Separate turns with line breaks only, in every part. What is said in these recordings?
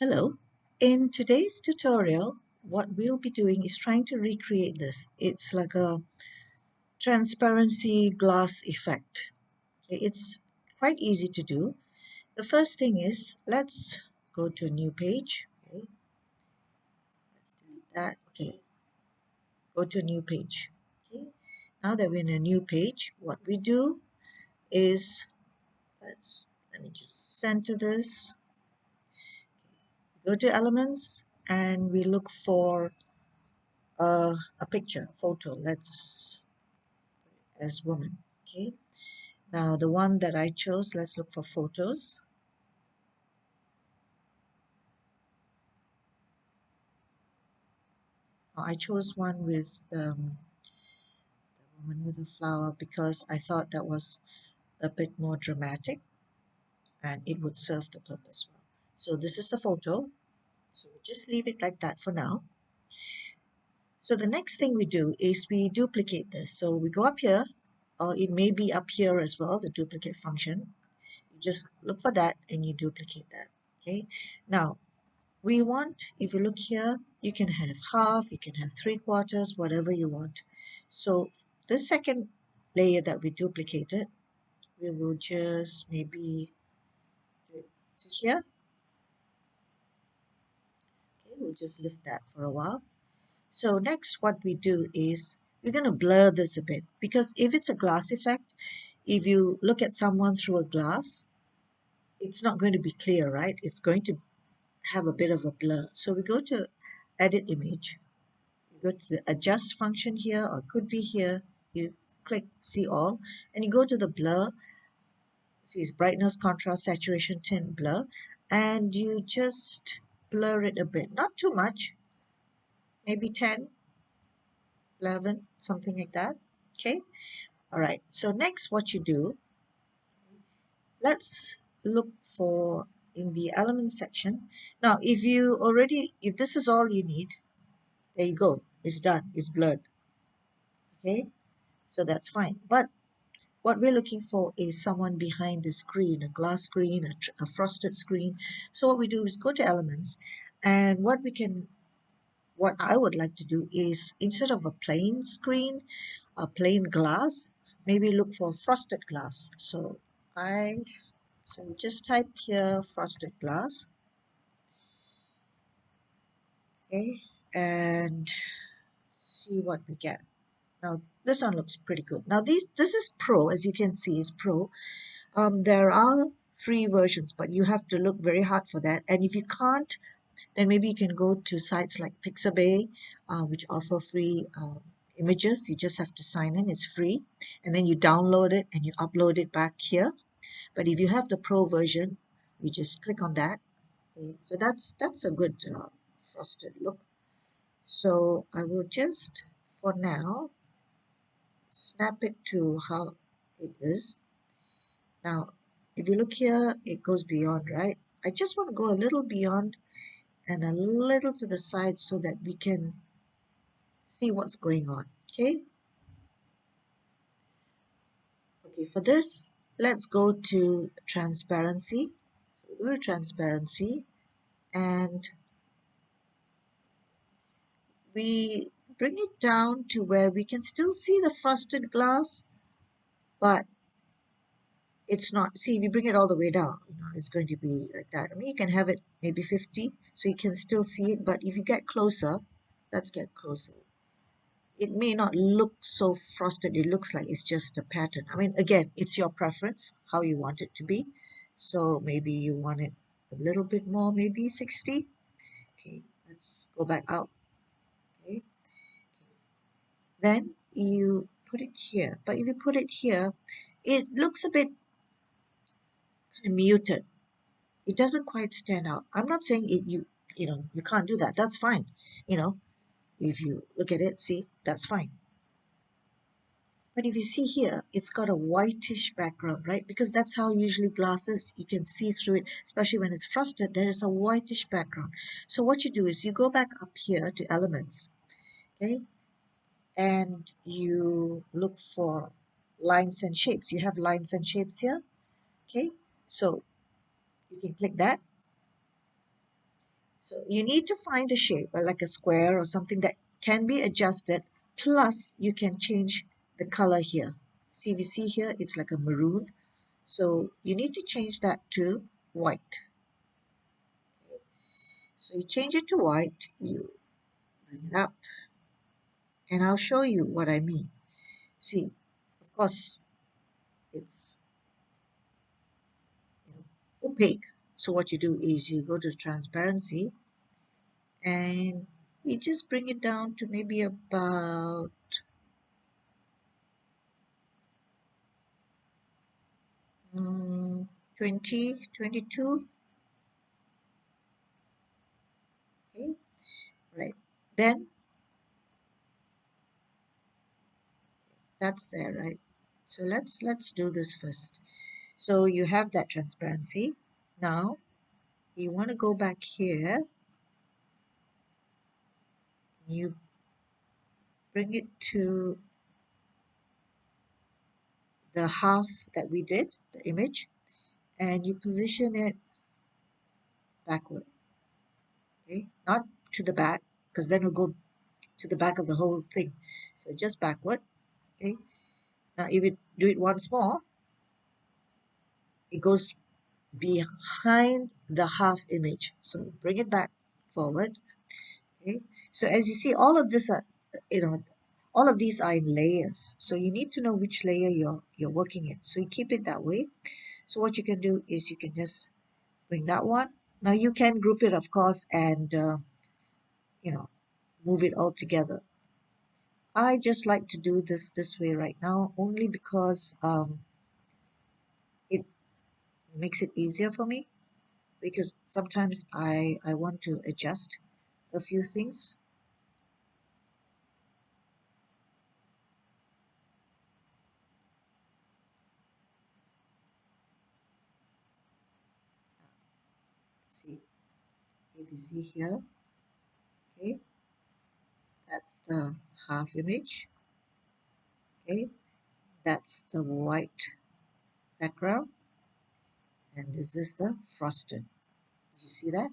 Hello. In today's tutorial, what we'll be doing is trying to recreate this. It's like a transparency glass effect. Okay, it's quite easy to do. The first thing is, let's go to a new page. Okay, let's delete that. Okay, go to a new page. Okay, now that we're in a new page, what we do is, let me just center this. Go to elements and we look for a picture, photo. Let's as woman. Okay, now the one that I chose, let's look for photos. I chose one with the woman with a flower because I thought that was a bit more dramatic and it would serve the purpose well. So this is the photo, so we just leave it like that for now. So the next thing we do is we duplicate this. So we go up here, or it may be up here as well, the duplicate function. You just look for that and you duplicate that. Okay, now we want, if you look here, you can have half, you can have 3/4, whatever you want. So this second layer that we duplicated, we will just maybe do it to here. Okay, we'll just lift that for a while. So next what we do is we're going to blur this a bit, because if it's a glass effect, if you look at someone through a glass, it's not going to be clear, right? It's going to have a bit of a blur. So we go to edit image. You go to the adjust function here, or it could be here. You click see all and you go to the blur. See, it's brightness, contrast, saturation, tint, blur, and you just blur it a bit, not too much, maybe 10, 11, something like that. Okay, all right. So next what you do, let's look for in the element section. Now if this is all you need, there you go, it's done, it's blurred. Okay, so that's fine. But what we're looking for is someone behind the screen, a glass screen, a frosted screen. So what we do is go to elements, and what I would like to do is, instead of a plain screen, a plain glass, maybe look for frosted glass. So just type here frosted glass, okay, and see what we get. Now this one looks pretty good. Now this is pro, as you can see, is pro. There are free versions, but you have to look very hard for that. And if you can't, then maybe you can go to sites like Pixabay, which offer free images. You just have to sign in, it's free. And then you download it and you upload it back here. But if you have the pro version, you just click on that. Okay. So that's a good frosted look. So I will just, for now, snap it to how it is. Now, if you look here, it goes beyond, right? I just want to go a little beyond and a little to the side so that we can see what's going on, okay? Okay, for this, let's go to transparency. So we go to transparency and we bring it down to where we can still see the frosted glass, but it's not, see, if you bring it all the way down, it's going to be like that. I mean, you can have it maybe 50 so you can still see it, but if you get closer, let's get closer, it may not look so frosted. It looks like it's just a pattern. I mean, again, it's your preference how you want it to be. So maybe you want it a little bit more, maybe 60. Okay, let's go back out. Okay, then you put it here, but if you put it here, it looks a bit kind of muted. It doesn't quite stand out. I'm not saying you can't do that. That's fine. You know, if you look at it, see, that's fine. But if you see here, it's got a whitish background, right? Because that's how usually glass is. You can see through it, especially when it's frosted, there is a whitish background. So what you do is you go back up here to elements, okay? And you look for lines and shapes. You have lines and shapes here, okay? So you can click that. So you need to find a shape, like a square or something that can be adjusted. Plus, you can change the color here. See, we see here, it's like a maroon. So you need to change that to white. So you change it to white, you bring it up, and I'll show you what I mean. See, of course, it's opaque. So what you do is you go to transparency and you just bring it down to maybe about 20, 22. Okay, right. Then that's there, right? So let's do this first. So you have that transparency. Now you want to go back here. You bring it to the half that we did, the image, and you position it backward. Okay, not to the back, because then it'll go to the back of the whole thing. So just backward. Okay. Now if you do it once more, it goes behind the half image. So bring it back forward. Okay. So as you see, all of this are, you know, all of these are in layers. So you need to know which layer you're working in. So you keep it that way. So what you can do is you can just bring that one. Now you can group it, of course, and you know, move it all together. I just like to do this way right now, only because it makes it easier for me. Because sometimes I want to adjust a few things. See, if you see here, okay, that's the half image. Okay, that's the white background, and this is the frosted. Did you see that?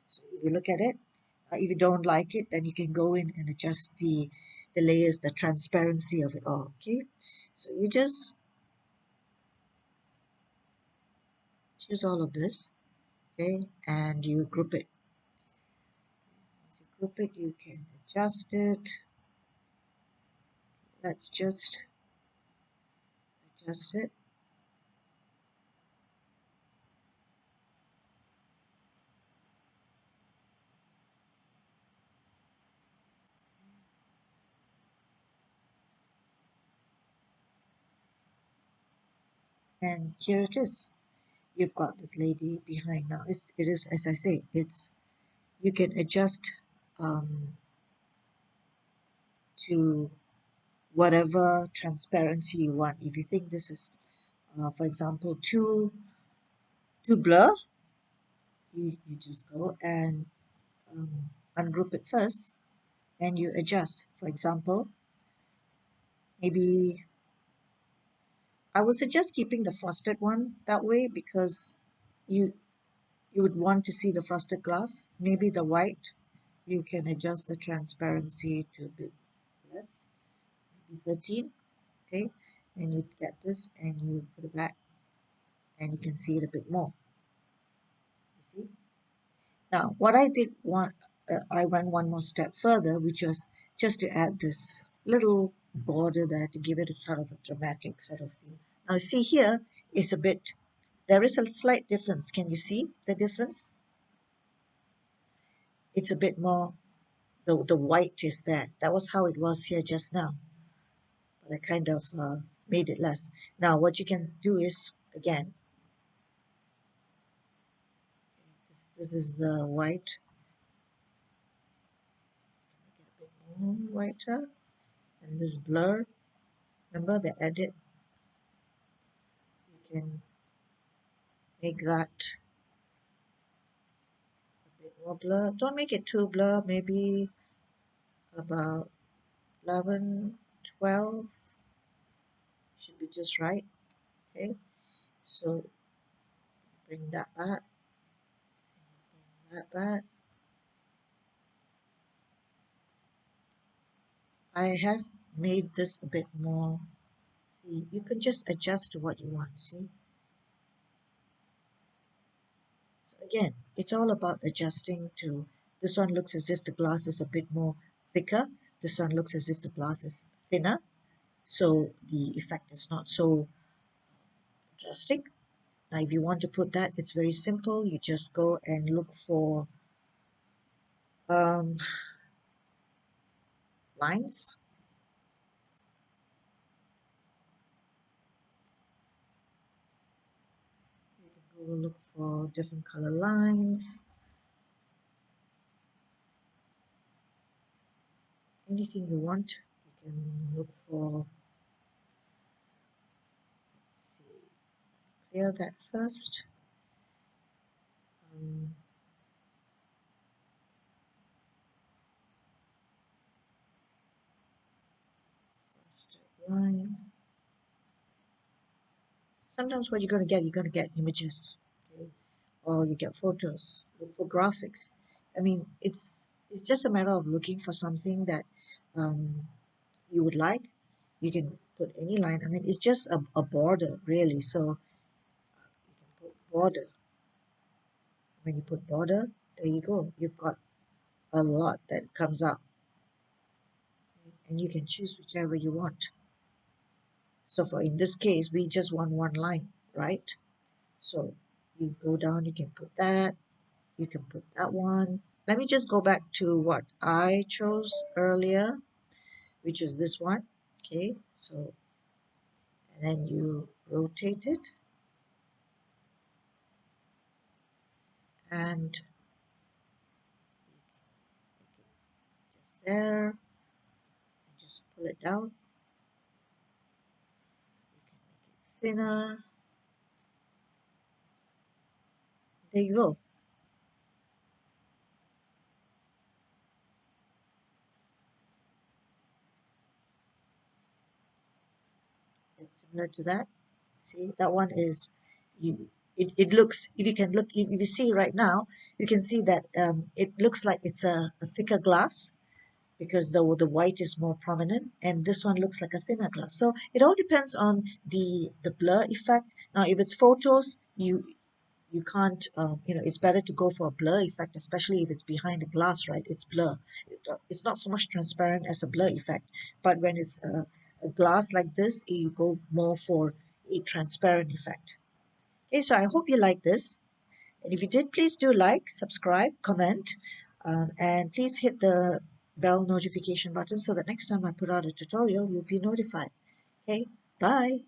So if you look at it, if you don't like it, then you can go in and adjust the layers, the transparency of it all. Okay, so you just choose all of this, okay, and you group it. Once you group it, you can adjust it. Let's just adjust it. And here it is. You've got this lady behind now. It is, as I say, it's, you can adjust to whatever transparency you want. If you think this is, for example, too blur, you just go and ungroup it first, and you adjust. For example, maybe I would suggest keeping the frosted one that way, because you you would want to see the frosted glass. Maybe the white, you can adjust the transparency to a bit less, maybe 13. Okay, and you get this and you put it back, and you can see it a bit more. You see? Now, what I did I went one more step further, which was just to add this little border there to give it a sort of a dramatic sort of feel. Now, see here is a bit, there is a slight difference. Can you see the difference? It's a bit more, the white is there. That was how it was here just now, but I kind of made it less. Now, what you can do is, again, this is the white, a bit more whiter, and this blur, remember the edit, you can make that a bit more blur. Don't make it too blur, maybe about 11, 12 should be just right. Okay, so bring that back, bring that back. I have made this a bit more. See, you can just adjust to what you want. See, so again, it's all about adjusting to. This one looks as if the glass is a bit more thicker. This one looks as if the glass is thinner. So the effect is not so drastic. Now, if you want to put that, it's very simple. You just go and look for um, lines. You can go look for different color lines. Anything you want. You can look for, let's see, clear that first. Um, first line. Sometimes what you're going to get images, okay? Or you get photos. Look for graphics. I mean, it's just a matter of looking for something that um, you would like. You can put any line. I mean, it's just a border, really. So you can put border. When you put border, there you go. You've got a lot that comes up, and you can choose whichever you want. So for in this case, we just want one line, right? So you go down, you can put that, you can put that one. Let me just go back to what I chose earlier, which is this one. Okay, so and then you rotate it and just there, and just pull it down. You can make it thinner. There you go. It's similar to that. See, that one is you. It looks, if you can look, if you see right now, you can see that it looks like it's a thicker glass because the white is more prominent, and this one looks like a thinner glass. So it all depends on the blur effect. Now, if it's photos, you can't, it's better to go for a blur effect, especially if it's behind a glass, right? It's blur. It's not so much transparent as a blur effect. But when it's a glass like this, you go more for a transparent effect. Okay, so I hope you like this. And if you did, please do like, subscribe, comment, and please hit the bell notification button so that next time I put out a tutorial, you'll be notified. Okay, bye.